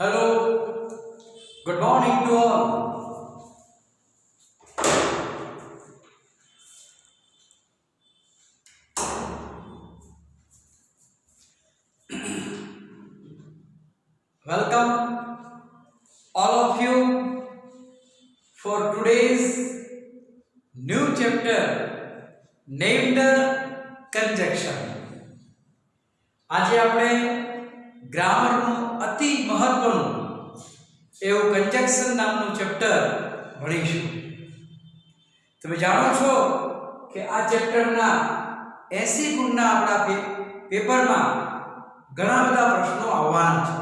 Hello, good morning to all. Welcome, all of you, for today's new chapter named conjunction. આજે આપણે ગ્રામરનું અતિ મહત્વનું એવું કંજક્શન નામનું ચેપ્ટર ભણીશું. તમે જાણો છો કે આ ચેપ્ટરના 80 ગુણના આપણા પેપરમાં ઘણા બધા પ્રશ્નો આવવાના છે.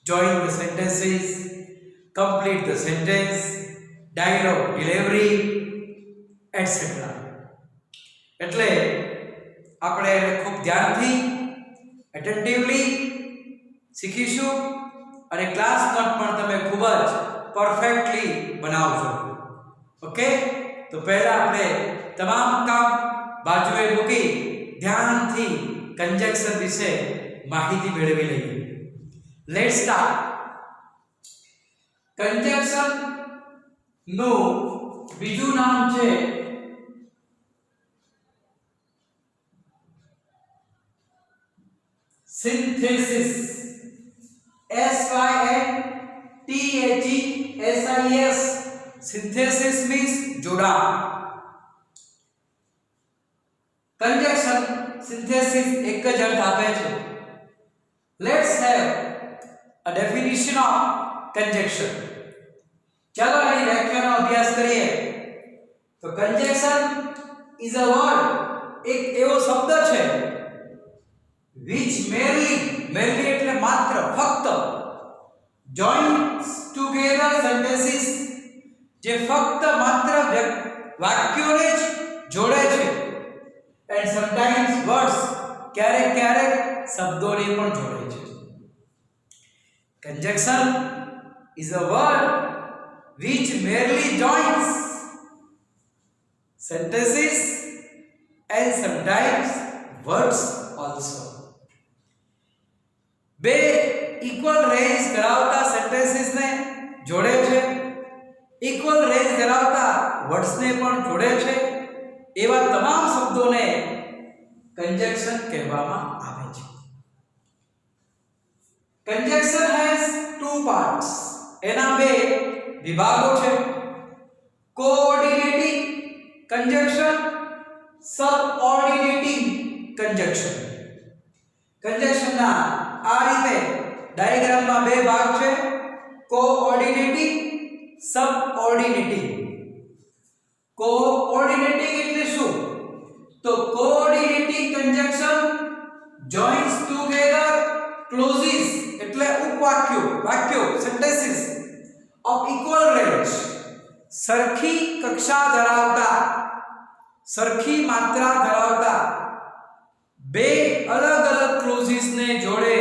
Join the sentences, complete the sentence, dialogue delivery etcetera. એટલે આપણે એને ખૂબ ધ્યાનથી એટેન્ટિવલી શીખીશું અને ક્લાસ નોટ પણ તમે ખૂબ જ પરફેક્ટલી બનાવજો. ઓકે, તો પહેલા આપણે તમામ કામ બાજુએ મૂકી ધ્યાનથી કંજક્શન વિશે માહિતી મેળવી લઈએ. Let's start. કંજક્શન નું બીજું નામ છે synthesis. synthesis. synthesis means જોડાણ. conjunction synthesis એક જ અર્થ આપે છે. let's have a definition of conjunction. ચાલો આની વ્યાખ્યાનો અભ્યાસ કરીએ. તો conjunction is a word, એક એવો શબ્દ છે which merely એટલે માત્ર ફક્ત joins together sentences, જે ફક્ત માત્ર વાક્યોને જ જોડે છે, and sometimes words, ક્યારેક શબ્દોને પણ જોડે છે. conjunction is a word which merely joins sentences and sometimes words also. બે ઇક્વલ રેન્જ ધરાવતા સેન્ટેન્સીસ ને જોડે છે, ઇક્વલ રેન્જ ધરાવતા વર્ડ્સ ને પણ જોડે છે. એવા તમામ શબ્દોને કંજક્શન કહેવામાં આવે છે. Conjunction has two parts. એના બે વિભાગો છે. કોઓર્ડિનેટિંગ કંજક્શન, સબઓર્ડિનેટિંગ કંજક્શન. કંજક્શનના આ રીતે ડાયાગ્રામમાં બે ભાગ છે, કોઓર્ડિનેટિંગ, સબઓર્ડિનેટિંગ. કોઓર્ડિનેટિંગ એટલે શું? તો કોઓર્ડિનેટિંગ કંજક્શન જોઇન્સ ટુગેધર ક્લોઝિસ એટલે વાક્યો સેન્ટેન્સીસ ઓફ ઇક્વલ રેન્જ, સરખી કક્ષા ધરાવતા, સરખી માત્રા ધરાવતા બે અલગ ક્લોઝિસ ને જોડે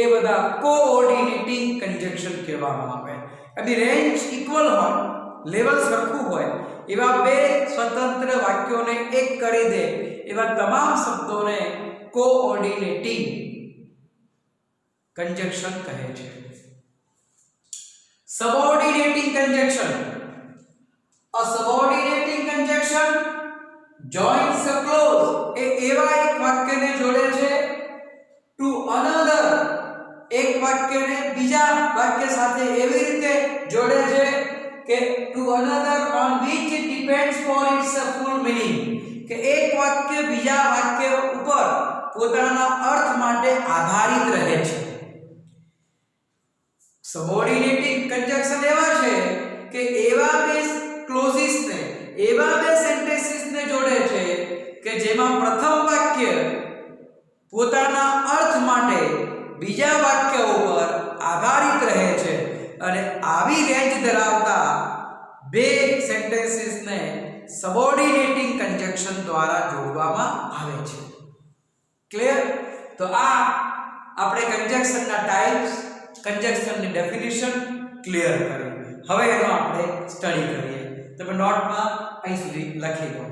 એ બધા કોઓર્ડિનેટિંગ કંજક્શન કહેવામાં આવે. એની રેન્જ ઇક્વલ હોય, લેવલ સરખું હોય, એવા બે સ્વતંત્ર વાક્યોને એક કરી દે એવા તમામ શબ્દોને કોઓર્ડિનેટિંગ કંજક્શન કહે છે. સબઓર્ડિનેટિંગ conjunction. A subordinating conjunction joins a clause, એવા એક વાક્યને જોડે છે ટુ અનધર, એક વાક્યને બીજા વાક્ય સાથે એવી રીતે જોડે છે કે to another on which it depends for its full meaning, કે એક વાક્ય બીજા વાક્ય ઉપર પોતાના અર્થ માટે આધારિત રહે છે. સબઓર્ડિનેટિંગ કંજક્શન એવા છે કે એવા બે ક્લોઝિસ ને, એવા બે સેન્ટેન્સીસ ને જોડે છે કે જેમાં પ્રથમ વાક્ય પોતાના અર્થ માટે બીજા વાક્ય ઉપર આધારિત રહે છે અને આવી રેન્જ ધરાવતા બે સેન્ટેન્સીસ ને સબઓર્ડિનેટિંગ કંજક્શન દ્વારા જોડવામાં આવે છે. ક્લિયર? તો આ આપણે કંજક્શનના ટાઇપ્સ, કંજક્શનની ડેફિનેશન ક્લિયર કરી. હવે એનો આપણે સ્ટડી કરીએ. તમે નોટમાં અહીં સુધી લખી દો.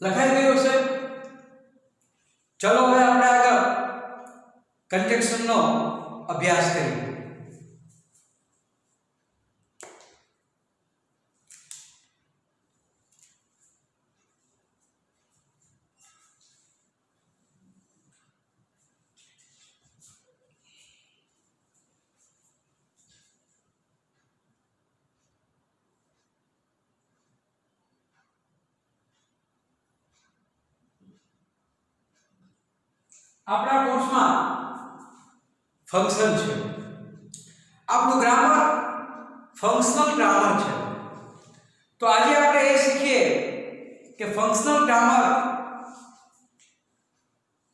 લખાઈ ગયું છે? ચલો હવે આપણે આગળ કંજક્શનનો અભ્યાસ કરીએ. આપણા કોર્સમાં ફંક્શન છે. આપણું ગ્રામર ફંક્શનલ ગ્રામર છે. તો આજે આપણે એ શીખીએ કે ફંક્શનલ ગ્રામર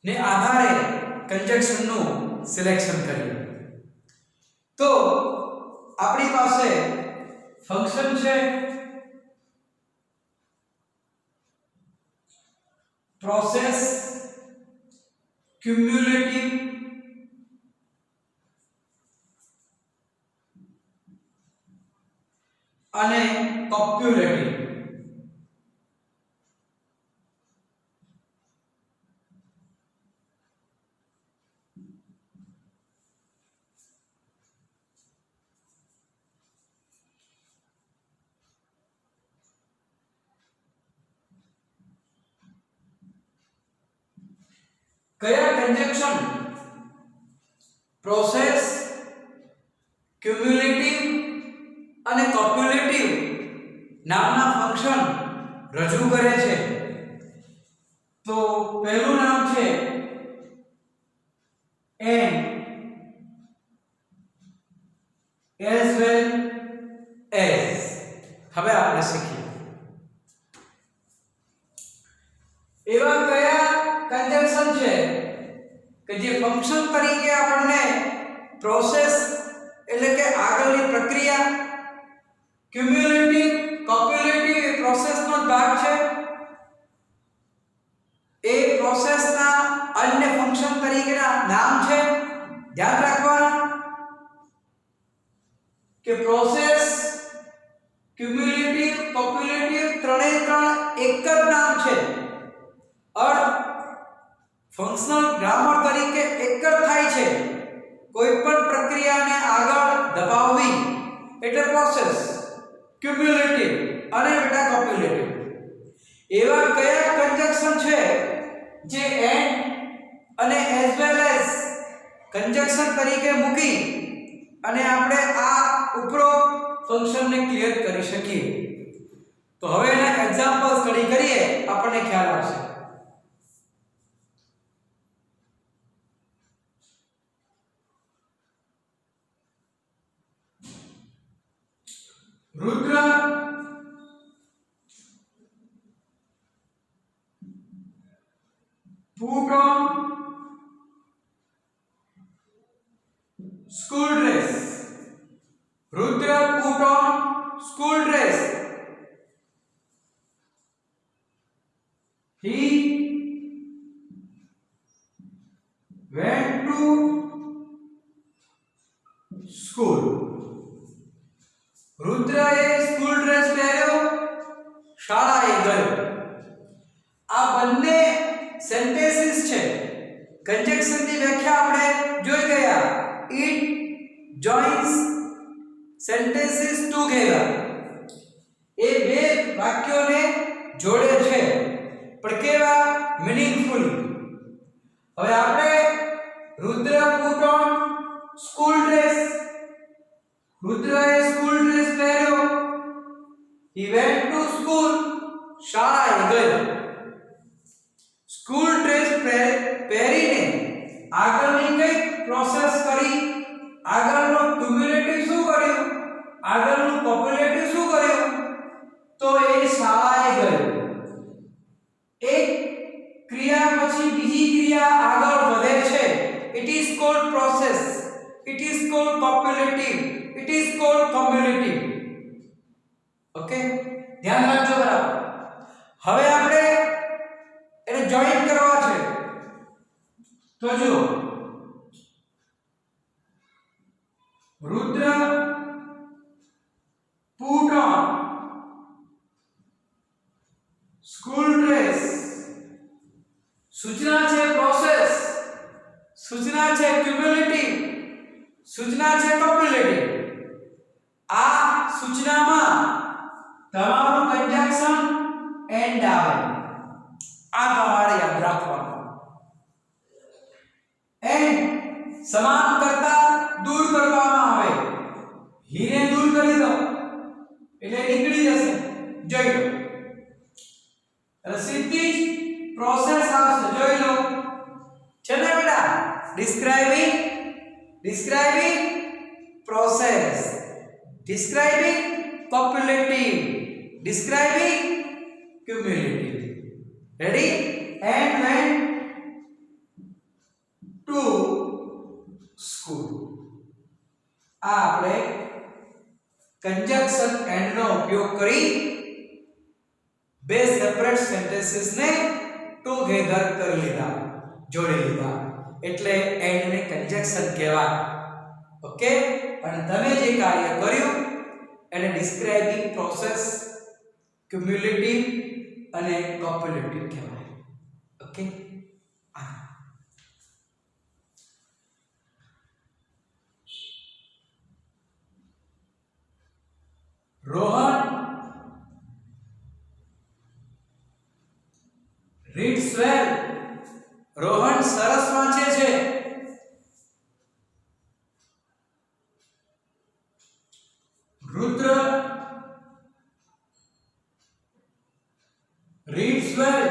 ને આધારે કંજક્શનનું સિલેક્શન કરીએ. તો આપણી પાસે ફંક્શન છે, પ્રોસેસ, ક્યુમ્યુલેટિવ, અને કોપ્યુલેટિવ. કયા કંજક્શન પ્રોસેસ, ક્યુમ્યુલેટિવ અને કોપ્યુલેટિવ નામના ફંક્શન રજૂ કરે છે? તો પહેલું નામ છે and as well as. હવે આપણે શીખીએ એવા કયા કંજક્શન છે કે જે ફંક્શન તરીકે આપણને પ્રોસેસ એટલે કે આગળની પ્રક્રિયા, ક્યુમ્યુલેટિવ, કોપ્યુલેટિવ એ પ્રોસેસનો જ ભાગ છે, એ પ્રોસેસના અન્ય ફંક્શન તરીકેના નામ છે. ધ્યાન રાખવાનું કે પ્રોસેસ, ક્યુમ્યુલેટિવ, કોપ્યુલેટિવ ત્રણે એક જ નામ છે. અર્થ ફંક્શનલ ગ્રામર તરીકે એક જ થાય છે. કોઈ પણ પ્રક્રિયાને આગળ ધપાવવી એટલે પ્રોસેસ, ક્યુમ્યુલેટિવ અને બેટા કોપ્યુલેટિવ. એવા કયા કંજક્શન છે જે એન્ડ અને એઝ વેલ એઝ કંજક્શન તરીકે મૂકી અને આપણે આ ઉપરોક્ત ફંક્શનને ક્લિયર કરી શકીએ? તો હવે એના એક્ઝામ્પલ સ્ટડી કરીએ, આપણને ખ્યાલ આવશે. રુદ્ર, put on school dress. Rudra put on school dress. He went to school. રુદ્રએ સ્કૂલ ડ્રેસ પહેર્યો, શાળાએ ગયો. આ બંને સેન્ટેન્સીસ છે. કંજક્શનની વ્યાખ્યા આપણે જોઈ ગયા. It joins sentences together. એ બે વાક્યોને જોડે છે, પણ કેવા? મીનિંગફુલી. હવે આપણે Rudra put on school dress. રુદ્રએ સ્કૂલ ડ્રેસ પહેર્યો. He went to school. શાળાએ ગયો. સ્કૂલ ડ્રેસ પહેરીને આગળની કઈ પ્રોસેસ કરી? આગળનો ક્યુમ્યુલેટિવ શું કર્યું? આગળનું કોપ્યુલેટિવ શું કર્યું? તો એ શાળાએ ગયો. એક ક્રિયા પછી બીજી ક્રિયા આગળ વધે છે. It is called process. It is called copulative. It is called cumulative. Okay, ધ્યાન રાખજો બરાબર. હવે આપણે એને જોઈન કરવા છે. તો જો રુદ્ર put on school dress. સૂચના છે ક્યુમ્યુલેટિવ, સૂચના છે કોપ્યુલેટિવ. આ સૂચનામાં તમારું કંજક્શન એન્ડ આવે, આ તમારે યાદ રાખવાનું. એન્ડ સમાન કરતા દૂર કરવામાં આવે, હીને દૂર કરી દો એટલે નીકળી જશે. જોઈ લો એટલે સીધી જ પ્રોસેસ આવશે. જોઈ લો છે ને બેટા, describing process, describing copulative, describing cumulative. Ready? And went to school. આ આપણે કંજક્શન એન્ડ નો ઉપયોગ કરી બે સેપરેટ સેન્ટેન્સીસ ને ટુગેધર કરી લીધા, જોડી લીધા, એટલે એન્ડ ને કંજક્શન કહેવાય. ઓકે? અને તમે જે કાર્ય કર્યું એને ડિસ્ક્રાઇબિંગ પ્રોસેસ, ક્યુમ્યુલેટિવ અને કોપ્યુલેટિવ કહેવાય. ઓકે? રોહન રીડ્સ વેલ. રોહન સરસ વાંચે છે. રુદ્ર રીડ્સ વેલ.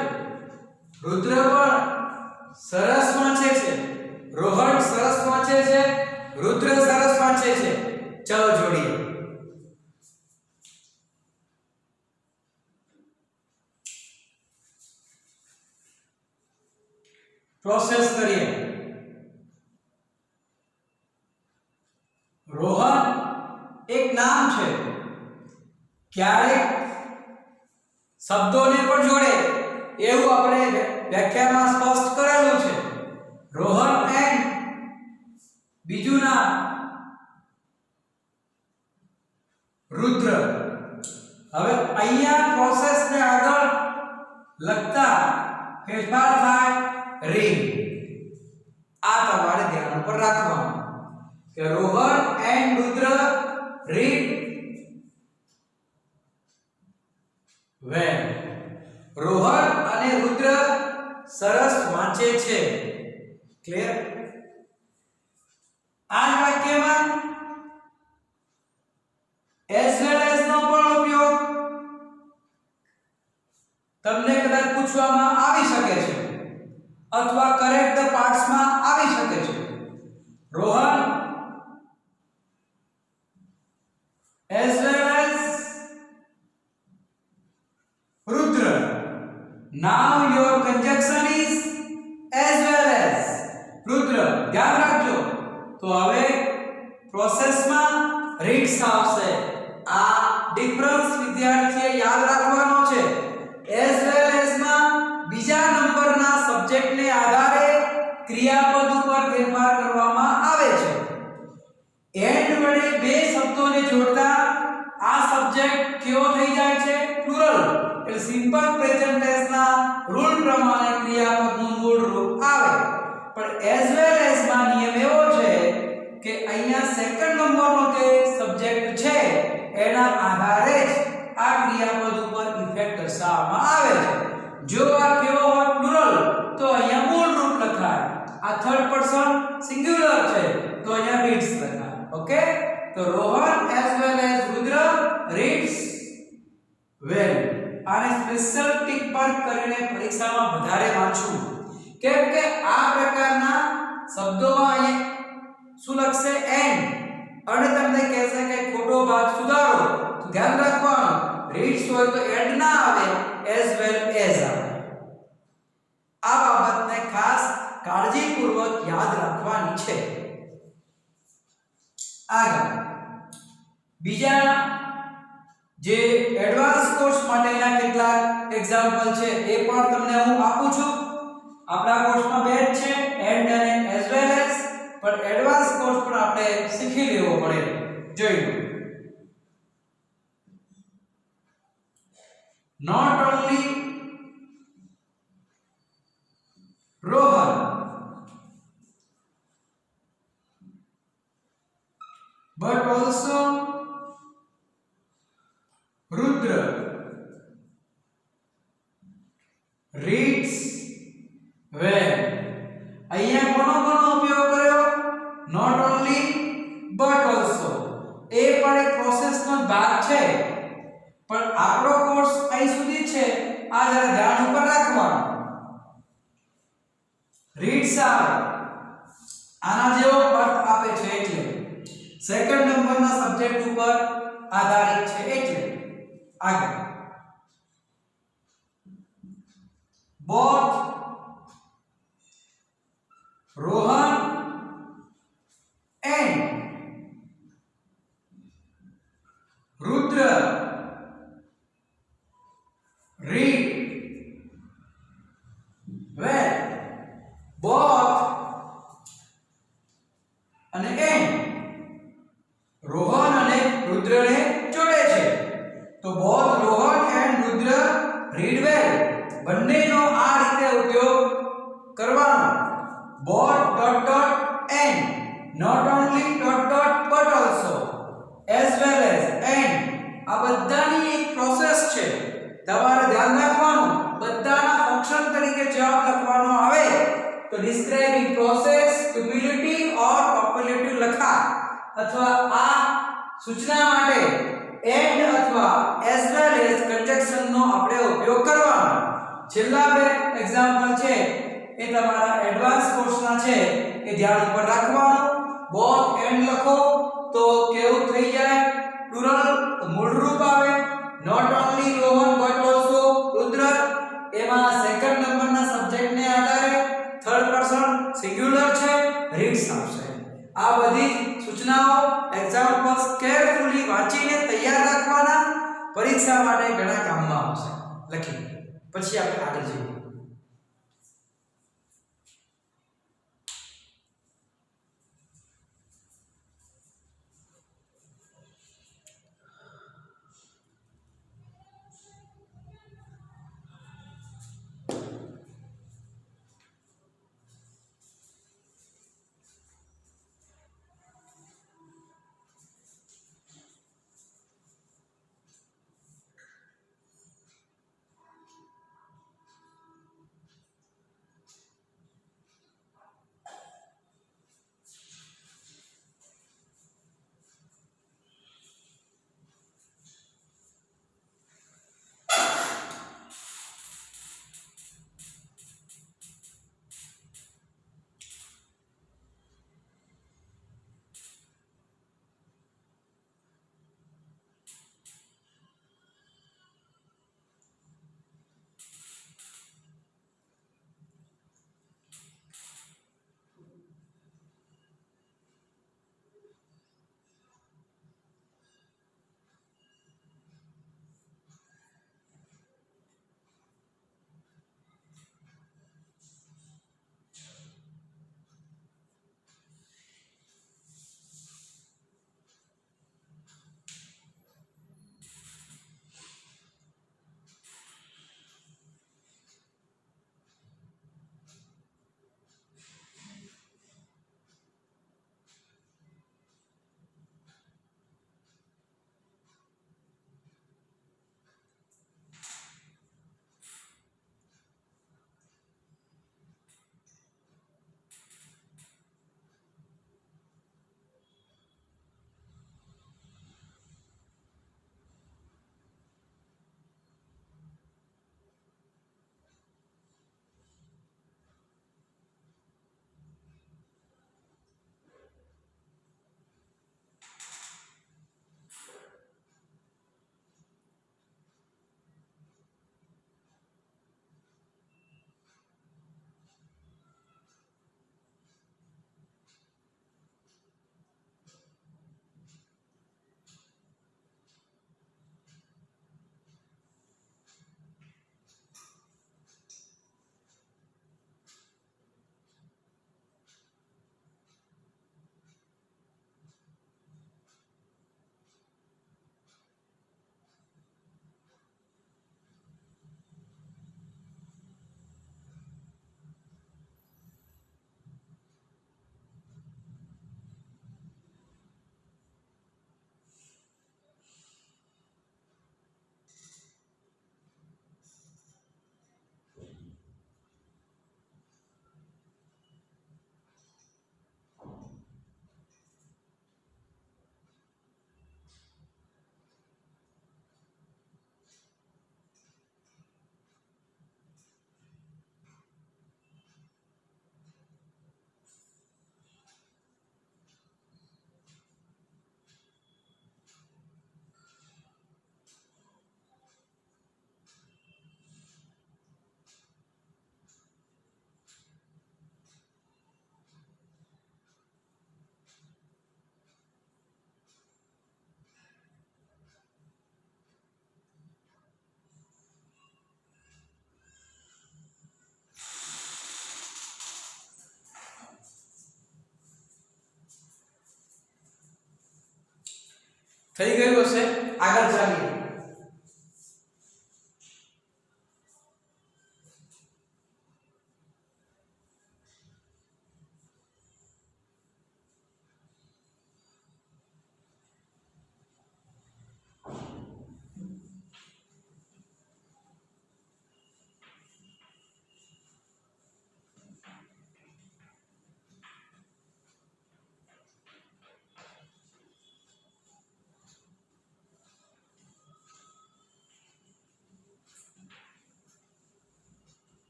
રુદ્ર પણ સરસ વાંચે છે. રોહન સરસ વાંચે છે, રુદ્ર સરસ વાંચે છે. ચાલો જોડીએ. પ્રોસેસ કરીએ. રોહન એક નામ છે, ક્યારેક શબ્દોને પણ જોડે એવું આપણે વ્યાખ્યામાં સ્પષ્ટ કરેલું છે. રોહન એન્ડ બીજું નામ રુદ્ર. હવે અહીંયા પ્રોસેસને આગળ લખતા ફેરફાર થાય, રીડ. આ તમારે ધ્યાન ઉપર રાખવાનું કે રોહન એન્ડ રુદ્ર રીડ વેલ. રોહન અને રુદ્ર સરસ વાંચે છે. ક્લિયર? આ વાક્યમાં એઝ વેલ એઝ નો પણ ઉપયોગ તમને કદાચ પૂછવામાં આવી શકે છે અથવા કરેક્ટ ધ પાર્ટ્સ માં આવી શકે છે. Rohan as well as Rudra. Now your conjunction is as well as Rudra. ધ્યાન રાખજો. તો હવે પ્રોસેસમાં રીડ્સ આવશે. આ ડિફરન્સ વિદ્યાર્થીએ યાદ રાખવાનો છે. as well as માં બીજા નંબરના સબ્જેક્ટને આધારે ક્રિયાપદ ઉપર ફેરફાર કરવામાં આવે છે. એન્ડ વડે બે શબ્દોને જોડતા આ સબ્જેક્ટ કેવો થઈ જાય છે? પ્લુરલ. એટલે સિમ્પલ પ્રેઝન્ટ ટેન્સના રૂલ પ્રમાણે ક્રિયાપદનું મૂળ રૂપ આવે. પણ એઝ વેલ એઝ માં નિયમ એવો છે કે અહીંયા સેકન્ડ નંબરનો જે સબ્જેક્ટ છે એના આધારે જ આ ક્રિયાપદ ઉપર ઇફેક્ટ દર્શાવવામાં આવે છે. જો આ કેવો હોય પ્લુરલ તો અહીંયા મૂળ રૂપ લખાય. આ થર્ડ પર્સન સિંગ્યુલર છે તો અહીંયા રીડ્સ લખાય. ઓકે? તો રોહન એઝ વેલ એઝ રુદ્ર રીડ્સ વેલ. આને સ્પેશિયલ ટિક માર્ક કરીને પરીક્ષામાં વધારે વાંચવું, કેમ કે આ પ્રકારના શબ્દોમાં અહીંયા શું લખશે? એન્ડ. અને તમને કહેશે કે ખોટો ભાગ સુધારો, તો ધ્યાન રાખવાનું રીડ્સ હોય તો એન્ડ ના આવે, એઝ વેલ એઝ આવે. આ બાબતને ખાસ કાળજીપૂર્વક યાદ રાખવાની છે. આગળ બીજા જે એડવાન્સ કોર્સ માટેના કેટલાક એક્ઝામ્પલ છે એ પણ તમને હું આપું છું. આપણા કોર્સમાં બે છે, એન્ડ અને એઝ વેલ એઝ, પણ એડવાન્સ કોર્સ પણ આપણે શીખી લેવો પડે. જોઈ લો. not only Rohan but also Rudra reads well. અહીંયા કોનો ઉપયોગ કર્યો? not only but also. એ પણ એક પ્રોસેસનો ભાગ છે, પણ આપણો કોર્સ અહીં સુધી છે. આ જરા ધ્યાન ઉપર રાખવાનું. રીડ્સ આવે આના જેવો અર્થ આપે છે, એટલે સેકન્ડ નંબરના સબ્જેક્ટ ઉપર આધારિત છે. એટલે આગળ both Rohan and Rudra read well. Both અને and રોહન અને રુદ્રને જોડે છે. તો both Rohan and Rudra read well. બંનેનો આ રીતે ઉપયોગ કરવાનો. both dot dot and, not only dot dot but also, as well as and. આ બધાની એક પ્રોસેસ છે. તમારે ધ્યાન રાખવાનું, બધાના ફંક્શન તરીકે જવાબ લખવાનો આવે તો ડિસ્ક્રાઇબિંગ પ્રોસેસ, ક્યુમ્યુલેટિવ ઓર કોપ્યુલેટિવ લખા, અથવા આ સૂચના માટે and અથવા as well as કન્જક્શન નો આપણે ઉપયોગ કરવાનો. છેલ્લા બે એક્ઝામ્પલ છે એ તમારા એડવાન્સ કોર્સના છે, એ ધ્યાન ઉપર રાખવાનું. both and લખો તો કેવું થઈ જાય? પ્લુરલ, તો મૂળ રૂપ આવે. not only Rohan but also Rudra, એમાં સેકન્ડ નંબરના સબ્જેક્ટને આધારે થર્ડ પર્સન સિંગ્યુલર છે, રીડ્સ આવશે. આ બધી સૂચનાઓ એક્ઝામ્પલ્સ કેરફુલી વાંચીને તૈયાર રાખવાના. પરીક્ષા માટે ઘણા કામમાં આવશે. લખી પછી આપણે આગળ જઈએ. થઈ ગયું હશે. આગળ ચાલીએ.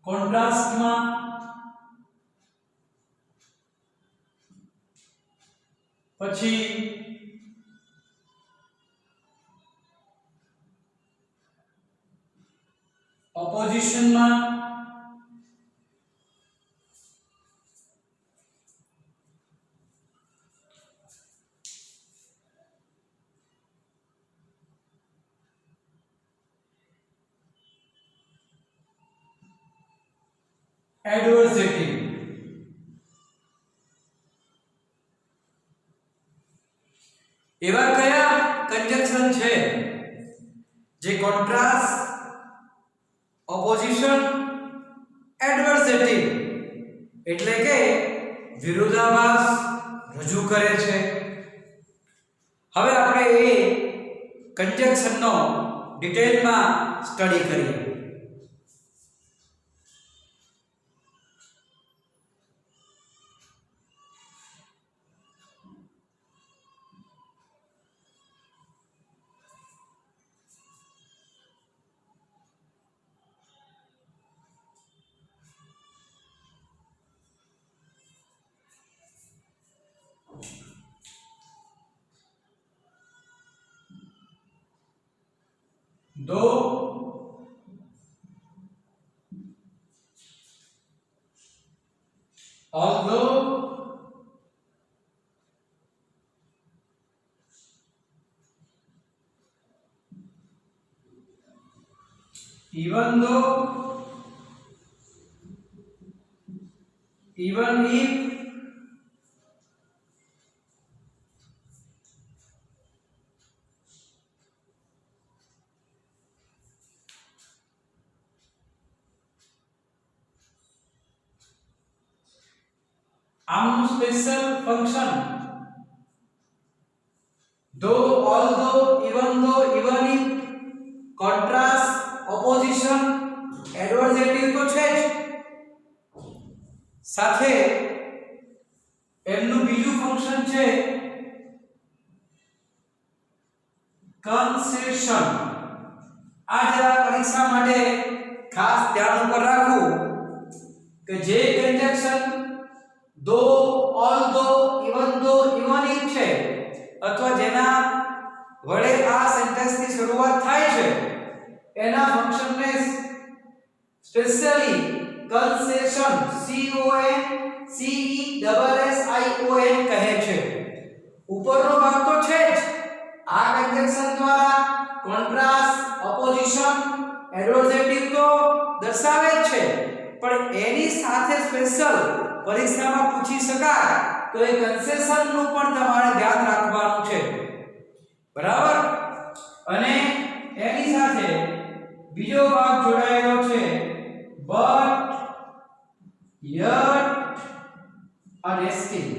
કોન્ટ્રાસ્ટમાં પછી ઓપોઝિશનમાં એડવર્સિટી. એવા કયા કંજક્શન છે જે કોન્ટ્રાસ્ટ, ઓપોઝિશન, એડવર્સિટી એટલે કે વિરોધાભાસ રજૂ કરે છે? હવે આપણે એ કંજક્શનનો ડિટેલમાં સ્ટડી કરીએ. दो although even though even if આમનું special function though, although, even though, even if, contrast, opposition, adversative તો છે જ, સાથે એમનું બીજું ફંક્શન છે કન્સેશન. આ જરા પરીક્ષા માટે ખાસ ધ્યાન ઉપર રાખવું કે જે કંજક્શન દો, ઓલ્ધો, ઇવન દો, ઇવન ઇફ છે અથવા જેના વડે આ સેન્ટેન્સની શરૂઆત થાય છે એના ફંક્શનને સ્પેશિયલી કન્સેશન CONCESSION કહે છે. ઉપરનો ભાગ તો છે જ આ કંજક્શન દ્વારા કોન્ટ્રાસ્ટ, ઓપોઝિશન, એડવર્સેટિવ તો દર્શાવે જ છે, પણ એની સાથે સ્પેશિયલ પરીક્ષામાં પૂછી શકાય તો એ કન્સેશન નું પણ તમારે ધ્યાન રાખવાનું છે. બરાબર? અને એની સાથે બીજો ભાગ જોડાયેલો છે but, yet અને still.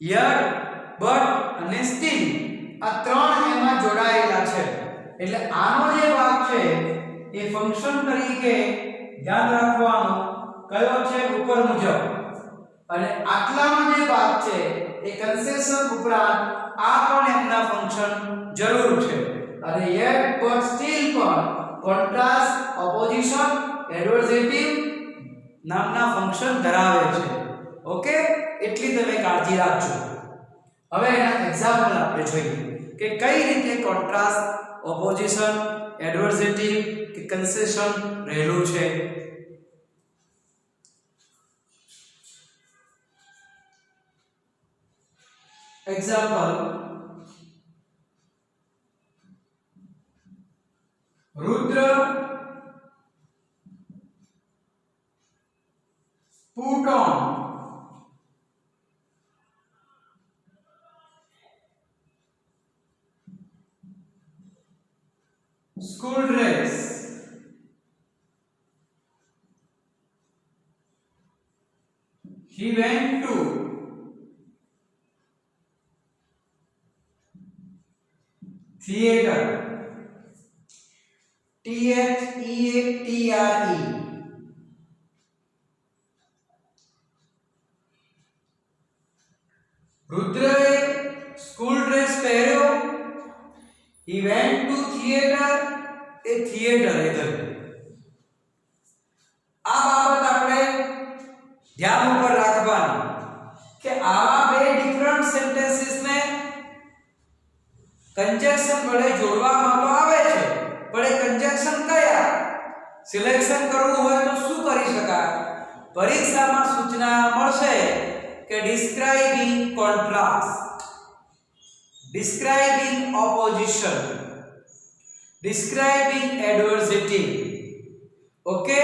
yet, but અને still આ ત્રણ એમાં જોડાયેલા છે એટલે આનો જે ભાગ છે એ ફંક્શન તરીકે યાદ રાખવાનો કયો છે ઉપર મુજબ અને આટલાનો જે ભાગ છે એ કન્સેશન ઉપરાંત આ પણ એમના ફંક્શન જરૂર છે અને yet but still પણ કોન્ટ્રાસ્ટ ઓપોઝિશન એડવર્સેટિવ નામના ફંક્શન ધરાવે છે ઓકે એટલી તમે કાળજી રાખજો હવે એના એક્ઝામ્પલ આપણે જોઈએ કે કઈ રીતે કોન્ટ્રાસ્ટ ઓપોઝિશન એડવર્સેટિવ કે કન્સેશન રહેલું છે example Rudra put on school dress he went to theater theatre रुद्रએ સ્કૂલ ડ્રેસ પહેર્યો he went to theater એ થિયેટર એટલે આ બાબત આપણે ધ્યાન ઉપર રાખવાની કે આવા બે ડિફરન્ટ સેન્ટેન્સીસ ને કંજક્શન વડે જોડવામાં તો આવે છે પણ એ કંજક્શન કયા સિલેક્શન કરવું હોય તો શું કરી શકાય પરીક્ષામાં સૂચના મળશે કે describing contrast describing opposition describing adversity okay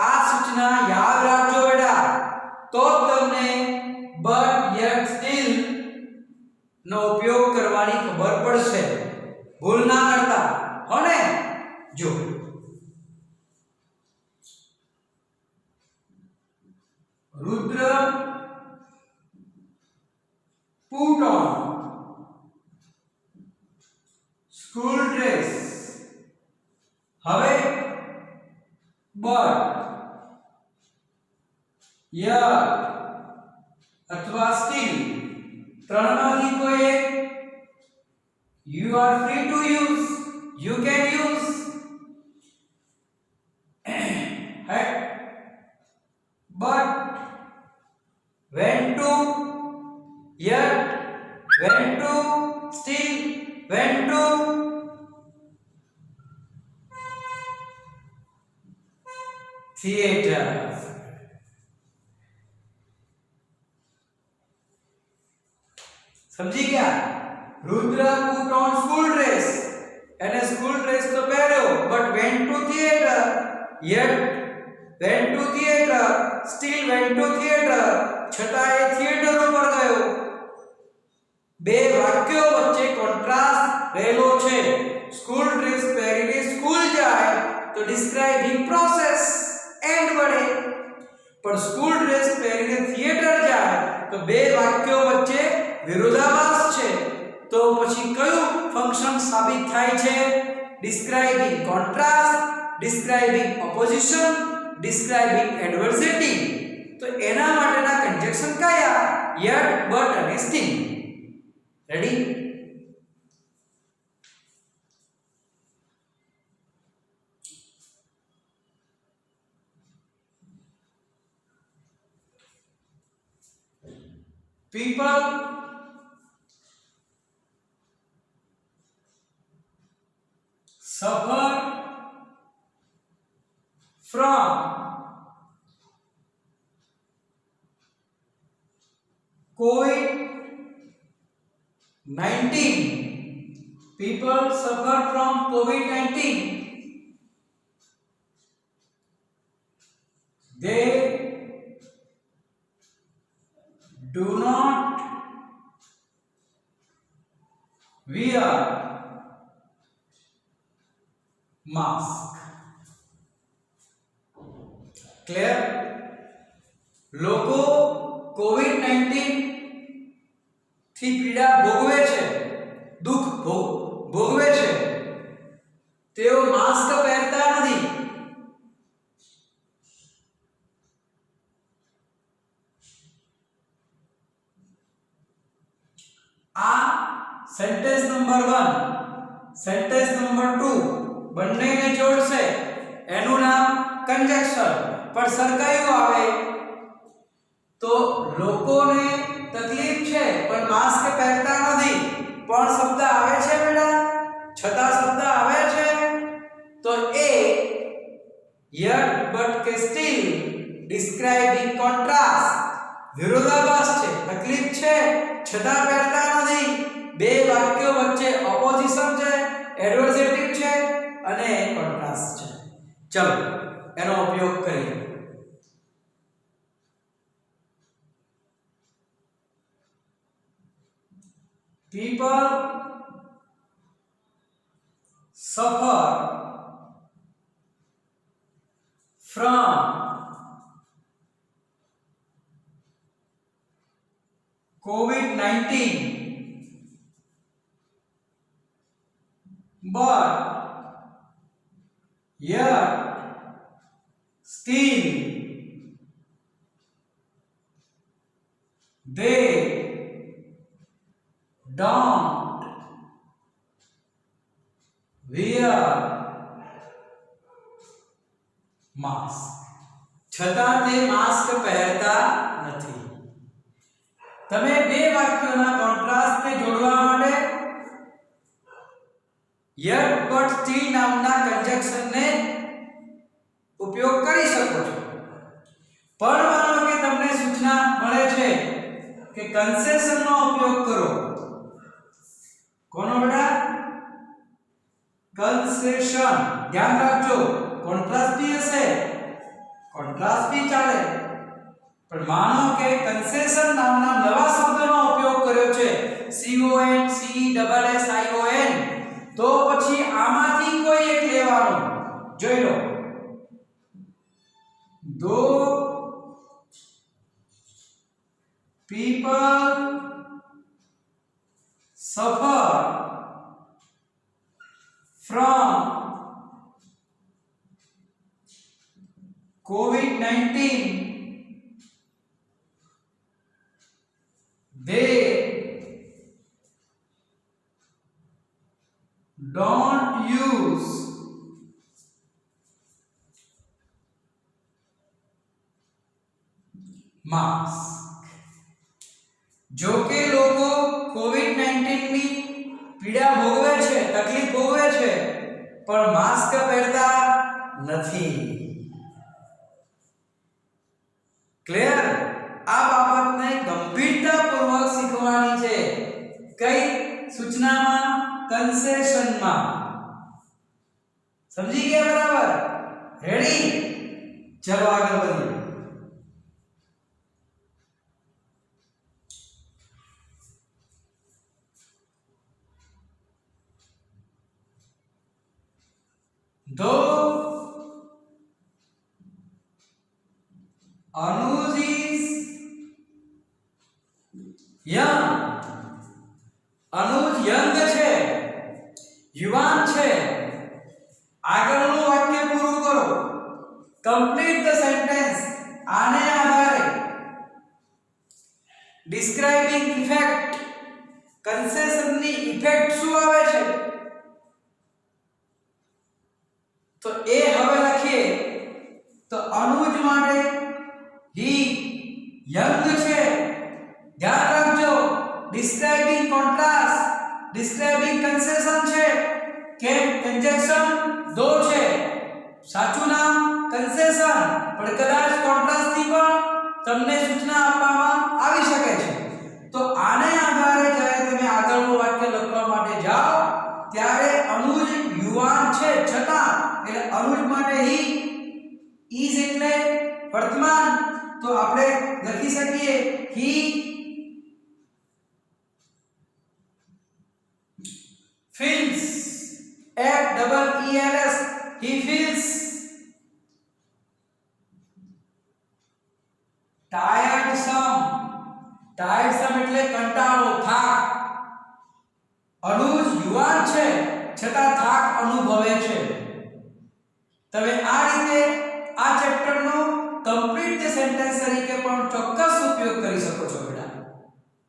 આ સૂચના યાદ રાખજો બેટા તો તમને but yet still નો ઉપયોગ કરવાની ખબર પડશે ભૂલ ના કરતા હો ને જો Rudra put on school dress હવે but yet અથવા still ત્રણમાંથી કોઈ એક you are free to use you can use but when to yet when to still when to theater समझी क्या Rudra put on school dress એને school dress તો પહેર્યો but went to theater yet went to theater still went to theater છતાં એ theatre ઉપર ગયો બે વાક્યો વચ્ચે કોન્ટ્રાસ્ટ રહેલો છે સ્કૂલ ડ્રેસ પહેરીને સ્કૂલ જાય તો ડિસ્ક્રાઇબિંગ પ્રોસેસ એન્ડ વડે પણ સ્કૂલ ડ્રેસ પહેરીને થિયેટર જાય તો બે વાક્યો વચ્ચે વિરોધાભાસ છે તો પછી કયું ફંક્શન સાબિત થાય છે describing contrast describing opposition describing adversity તો એના માટેના કંજક્શન કયા yet but અને still ready people suffer from COVID-19 people suffer from COVID-19 they do not wear mask clear લોકો COVID-19 થી પીડા ભોગવે છે દુઃખ ભોગવે છે તેઓ માસ્ક પહેરતા નથી. આ સેન્ટેન્સ નંબર 1 સેન્ટેન્સ નંબર 2 બંનેને જોડશે એનું નામ કંજક્શન. પણ સરકાયું આવે તો લોકોને તકલીફ છે પણ માસ્ક પહેરતા નથી પણ શબ્દ આવે છે બેટા, છતાં શબ્દ આવે છે તો એ yet but કે still describing contrast વિરોધાભાસ છે. તકલીફ છે છતાં પહેરતા નથી. બે વાક્યો વચ્ચે ઓપોઝિશન છે, એડવર્સેટિવ છે અને કોન્ટ્રાસ્ટ છે. ચલો એનો ઉપયોગ કરીએ. People suffer from COVID-19 but yet still they don't wear mask. છતાં તે માસ્ક પહેરતા નથી. તમે બે વાક્યોના કોન્ટ્રાસ્ટને જોડવા માટે yet but still નામના કંજક્શનને ઉપયોગ કરી શકો છો. પણ માનો કે તમને સૂચના મળે છે કે કન્સેશનનો ઉપયોગ કરો. કોનો બેટા? કન્સેશન. ધ્યાન રાખજો કોન્ટ્રાસ્ટ બી હશે, કોન્ટ્રાસ્ટ બી ચાલે, પણ માનો કે કન્સેશન નામના નવા શબ્દનો ઉપયોગ કર્યો છે CONCESSION તો પછી આમાંથી કોઈ એક લેવાનું. જોઈ લો. દો people suffer from COVID-19 they don't use mask. જો કે લોકો COVID-19 ની પીડા ભોગવે છે, તકલીફ ભોગવે છે પણ માસ્ક પહેરતા નથી. ક્લિયર? આ બાબતને ગંભીરતાપૂર્વક શીખવાની છે. કઈ સૂચનામાં? કન્સેશનમાં. સમજી ગયા બરાબર? રેડી? ચલો આગળ વધીએ. Though Anuj is young, Anuj young છે, યુવાન છે. આગળનું વાક્ય પૂરું કરો. Complete the sentence. આને આધારે ડિસ્ક્રાઇબિંગ ઇફેક્ટ, કન્સેશનની ઇફેક્ટ શું આવે છે તો એ હવે લખીએ. તો અનુજ માટે હી યંગ છે. ધ્યાન રાખજો ડિસ્ક્રાઇબિંગ કોન્ટ્રાસ્ટ, ડિસ્ક્રાઇબિંગ કન્સેશન છે. કેમ? કંજક્શન દો છે. સાચું નામ કન્સેશન, પણ કદાચ કોન્ટ્રાસ્ટ થી પણ તમને સૂચના આપવામાં આવી શકે છે. તો આને આધારે જ્યારે તમે આગળનું વાક્ય લખવા માટે જાઓ ત્યારે અનુજ યુવાન છે છતાં, એટલે અનુજ માટે હી ઇઝ એટલે વર્તમાન, તો આપણે લખી શકીએ હી feels, FEELS, he feels tiresome, tiresome એટલે કંટાળો, થાક. અનુજ યુવાન છે છતાં થાક અનુભવે છે. તમે આ રીતે આ ચેપ્ટરનો કમ્પ્લીટ સેન્ટેન્સ તરીકે પણ ચોક્કસ ઉપયોગ કરી શકો છો બેટા.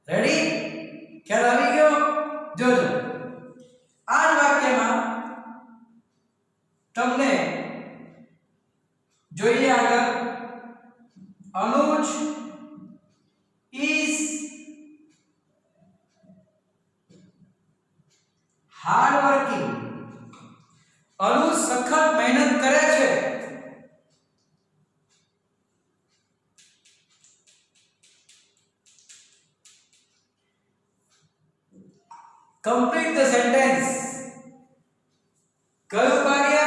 રેડી? ખ્યાલ આવી ગયો? જોજો આ જ વાક્યમાં તમને જોઈએ આગળ અનુજ is hard working. અનુજ સખત મહેનત કરે છે. Complete the sentence. કયું કાર્ય?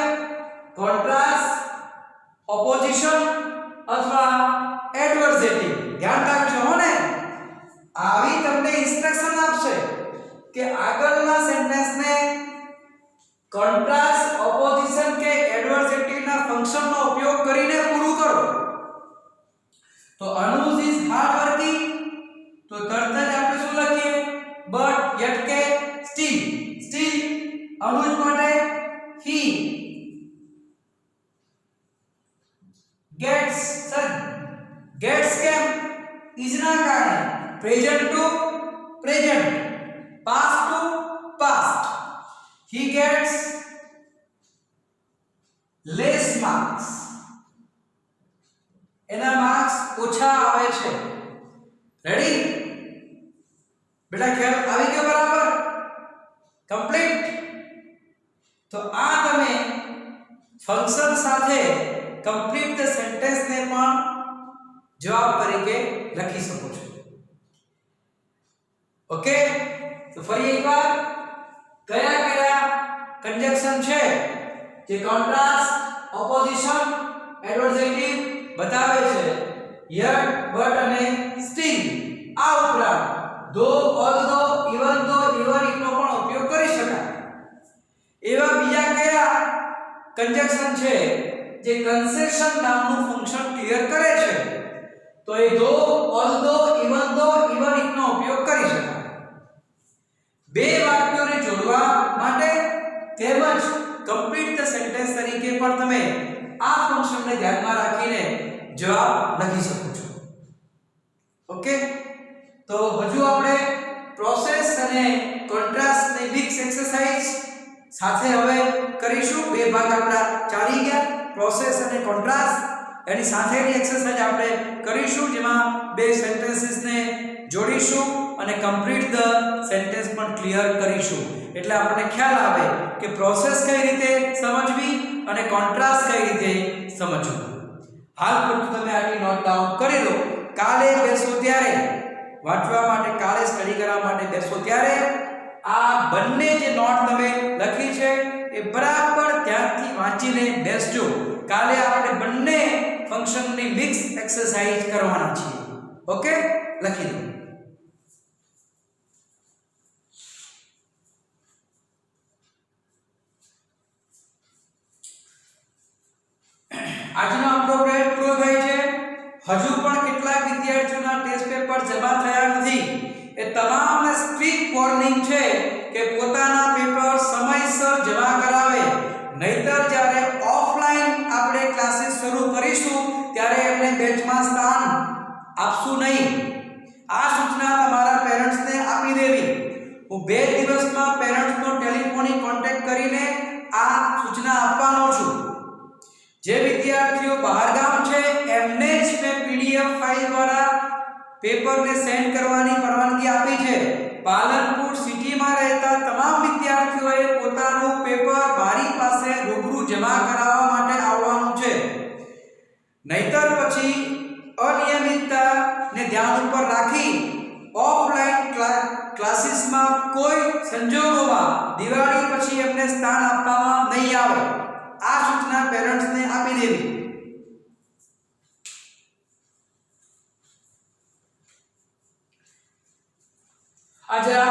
કોન્ટ્રાસ્ટ, ઓપોઝિશન અથવા એડવર્સેટિવ. ધ્યાન રાખજો હો ને. આવી તમને ઇન્સ્ટ્રક્શન આપશે કે આગળના સેન્ટેન્સને કોન્ટ્રાસ્ટ, ઓપોઝિશન કે એડવર્સેટિવના ફંક્શનનો ઉપયોગ કરીને પૂરું કરો. તો અનુજ ઇઝ હાર્ડ વર્કિંગ, તો તરત જ આપણે શું લખીએ? બટ, યટ કે સ્ટીલ. સ્ટીલ અનુજ માટે he gets કેમ? is ના કારણે. present to present, past to past. he gets less marks. એના માર્ક્સ ઓછા આવે છે. રેડી? બેટા ખ્યાલ આવી ગયો બરાબર? કમ્પ્લીટ. તો આ તમે ફંક્શન સાથે કમ્પ્લીટ ધ સેન્ટેન્સ ને પણ જવાબ તરીકે લખી શકો છો. ઓકે? તો ફરી એકવાર કયા કન્જક્શન છે જે કોન્ટ્રાસ્ટ, ઓપોઝિશન, એડવર્સેટિવ બતાવે છે? યટ, બટ અને સ્ટીલ. આ ઉપરાંત ધો, ઓલ્ધો, ઇવન ધો, ઇવન ઇફ નો પણ ઉપયોગ કરી શકાય. એવા બીજા કયા કન્જક્શન છે જે કન્સેશન નામનું ફંક્શન ક્લિયર કરે છે? તો એ ધો, ઓલ્ધો, ઇવન ધો, ઇવન ઇફ નો ઉપયોગ કરી શકાય. બે વાક્યોને જોડવા માટે તેમજ કમ્પ્લીટ ધ સેન્ટેન્સ તરીકે પણ તમે આ ફંક્શનને ધ્યાનમાં રાખીને જવાબ લખી શકો છો. ઓકે? તો હજુ આપણે પ્રોસેસ અને કોન્ટ્રાસ્ટની મિક્સ એક્સરસાઇઝ સાથે હવે કરીશું. બે ભાગ આપણા ચાલી ગયા, પ્રોસેસ અને કોન્ટ્રાસ્ટ. એની સાથેની એક્સરસાઇઝ આપણે કરીશું જેમાં બે સેન્ટેન્સીસને જોડીશું અને કમ્પ્લીટ ધ સેન્ટેન્સ પણ ક્લિયર કરીશું. એટલે આપણને ખ્યાલ આવે કે પ્રોસેસ કઈ રીતે સમજવી અને કોન્ટ્રાસ્ટ કઈ રીતે સમજવું. હાલ પૂરતું તમે આટલી નોટ ડાઉન કરી લો. કાલે બેસો ત્યારે વાંચવા માટે, કાલે સ્ટડી કરવા માટે બેસો ત્યારે આ બંને જે નોટ તમે લખી છે એ બરાબર ધ્યાનથી વાંચીને બેસજો. કાલે આપણે બંને ફંક્શનની મિક્સ એક્સરસાઇઝ કરવાના છીએ. ઓકે? લખી દો. આજનો આપણો પ્રયોગ પૂરો થાય છે. હજુ પણ કેટલાક વિદ્યાર્થીઓના ટેસ્ટ પેપર જમા થયા નથી. એ તમામને સ્ટ્રિક્ટ વોર્નિંગ છે કે પોતાના પેપર સમયસર જમા કરાવે. નહીતર જ્યારે ઓફલાઈન આપણે ક્લાસીસ શરૂ કરીશું ત્યારે એમને બેચમાં સ્થાન આપશું નહીં. આ સૂચના તમારા પેરેન્ટ્સને આપી દેવી. હું 2 દિવસમાં પેરેન્ટ્સનો ટેલિફોનિક કોન્ટેક્ટ કરીને આ સૂચના આપવાનો છું. જે વિદ્યાર્થીઓ બહારગામ છે એમને જ મેં PDF ફાઇલ દ્વારા પેપરને સેન્ડ કરવાની પરવાનગી આપી છે. પાલનપુર સિટીમાં રહેતા તમામ વિદ્યાર્થીઓએ પોતાનું પેપર મારી પાસે રૂબરૂ જમા કરાવવા માટે આવવાનું છે. નહીતર પછી અનિયમિતતાને ધ્યાન ઉપર રાખી ઓફલાઈન ક્લાસીસમાં કોઈ સંજોગોમાં દિવાળી પછી એમને સ્થાન આપવામાં નહીં આવે. આ સૂચના પેરેન્ટ્સને આપી દેવી. આ જરા